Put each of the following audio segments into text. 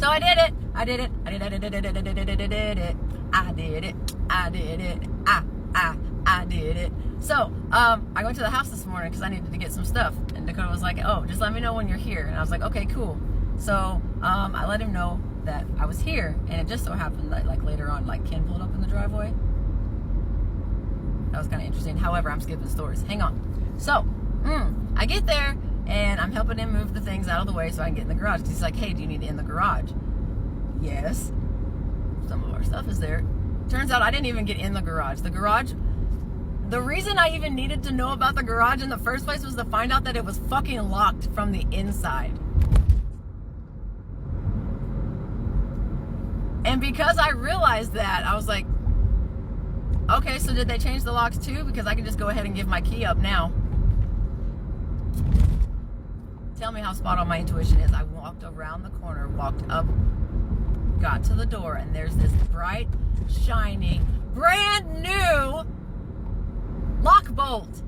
So I did it. I did it. I did it. I did it. I did it. I did it. I did it. I did it. I did it. So I went to the house this morning because I needed to get some stuff, and Dakota was like, "Oh, just let me know when you're here." And I was like, "Okay, cool." So I let him know that I was here, and it just so happened that like later on, like Ken pulled up in the driveway. That was kind of interesting. However, I'm skipping stories. Hang on. So I get there, and I'm helping him move the things out of the way so I can get in the garage. He's like, "Hey, do you need it in the garage?" Yes. Some of our stuff is there. Turns out I didn't even get in the garage. The reason I even needed to know about the garage in the first place was to find out that it was fucking locked from the inside. And because I realized that, I was like, okay, so did they change the locks too? Because I can just go ahead and give my key up now. Tell me how spot on my intuition is. I walked around the corner, walked up, got to the door, and there's this bright, shiny, brand new lock bolt.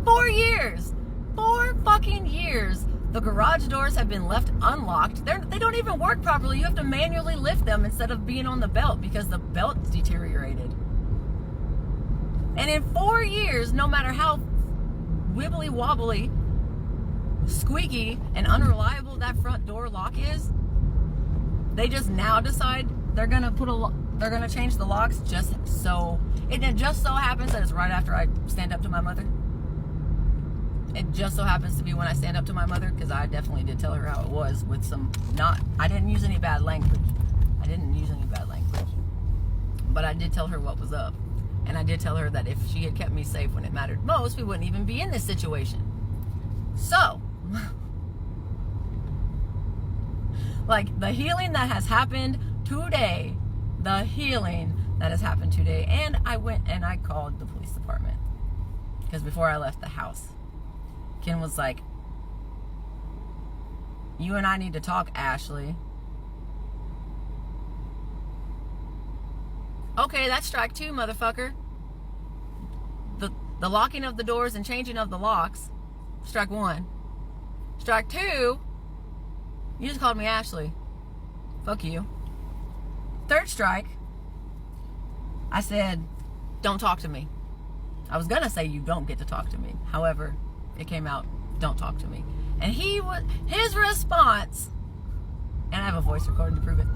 4 years. 4 fucking years. The garage doors have been left unlocked. They don't even work properly. You have to manually lift them instead of being on the belt because the belt's deteriorated. And in 4 years, no matter how wibbly wobbly, squeaky, and unreliable that front door lock is, they just now decide they're gonna change the locks just so. It just so happens that it's right after I stand up to my mother. It just so happens to be when I stand up to my mother, because I definitely did tell her how it was with some I didn't use any bad language. But I did tell her what was up. And I did tell her that if she had kept me safe when it mattered most, we wouldn't even be in this situation. So, like, the healing that has happened today, and I went and I called the police department. Because before I left the house, Ken was like, "You and I need to talk, Ashley." Okay, that's strike 2, motherfucker. The locking of the doors and changing of the locks, strike 1. Strike 2, you just called me Ashley. Fuck you. 3rd strike, I said, "Don't talk to me." I was gonna say you don't get to talk to me. However, it came out, "Don't talk to me." And his response, and I have a voice recording to prove it.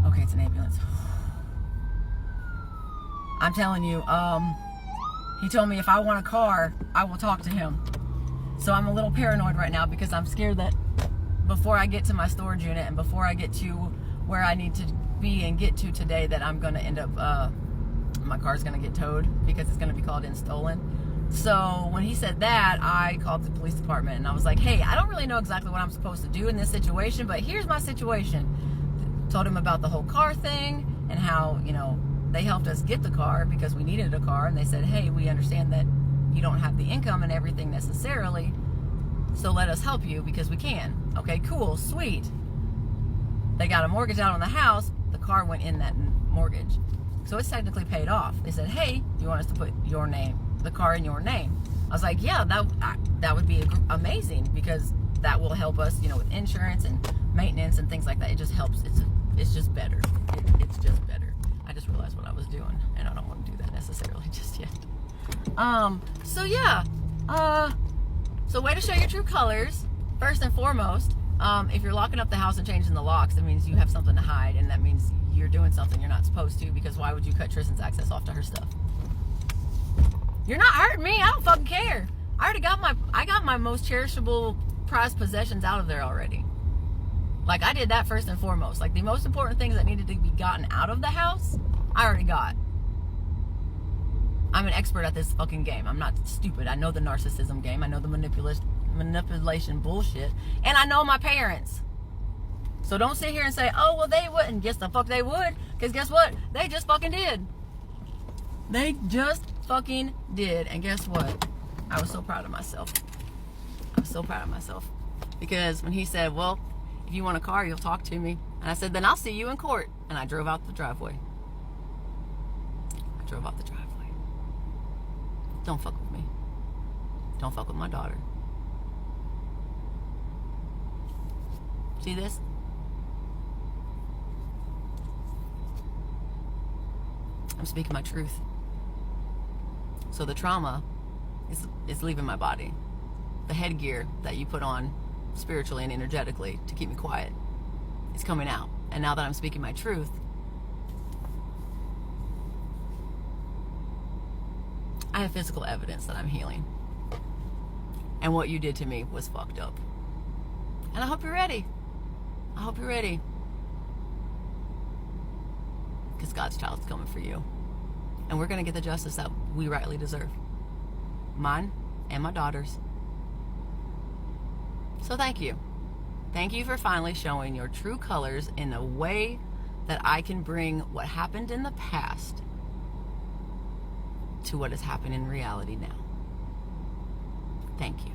Okay, it's an ambulance. I'm telling you, he told me if I want a car, I will talk to him. So I'm a little paranoid right now because I'm scared that before I get to my storage unit and before I get to where I need to be and get to today, that I'm going to end up, my car's going to get towed because it's going to be called in stolen. So when he said that, I called the police department and I was like, "Hey, I don't really know exactly what I'm supposed to do in this situation, but here's my situation." Told him about the whole car thing and how, they helped us get the car because we needed a car. And they said, "Hey, we understand that you don't have the income and everything necessarily, so let us help you because we can." Okay, cool, sweet. They got a mortgage out on the house. The car went in that mortgage. So it's technically paid off. They said, "Hey, do you want us to put the car in your name?" I was like, "Yeah, that would be amazing because that will help us, with insurance and maintenance and things like that." It just helps. It's just better. It's just better. I just realized what I was doing, and I don't want to do that necessarily just yet. So yeah. So way to show your true colors. First and foremost, if you're locking up the house and changing the locks, that means you have something to hide, and that means you're doing something you're not supposed to, because why would you cut Tristan's access off to her stuff? You're not hurting me. I don't fucking care. I got my most cherishable prized possessions out of there already. Like, I did that first and foremost. Like, the most important things that needed to be gotten out of the house, I already got. I'm an expert at this fucking game. I'm not stupid. I know the narcissism game. I know the manipulation bullshit. And I know my parents. So don't sit here and say, "Oh, well, they wouldn't." Yes, the fuck they would. Because guess what? They just fucking did. They just fucking did. And guess what? I was so proud of myself. Because when he said, "Well, if you want a car, you'll talk to me." And I said, "Then I'll see you in court." And I drove out the driveway. Don't fuck with me. Don't fuck with my daughter. See this? I'm speaking my truth. So the trauma is leaving my body. The headgear that you put on spiritually and energetically to keep me quiet is coming out. And now that I'm speaking my truth, I have physical evidence that I'm healing. And what you did to me was fucked up. And I hope you're ready. I hope you're ready. Because God's child is coming for you. And we're going to get the justice that we rightly deserve. Mine and my daughter's. So thank you. Thank you for finally showing your true colors in a way that I can bring what happened in the past to what is happening in reality now. Thank you.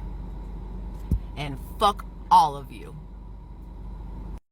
And fuck all of you.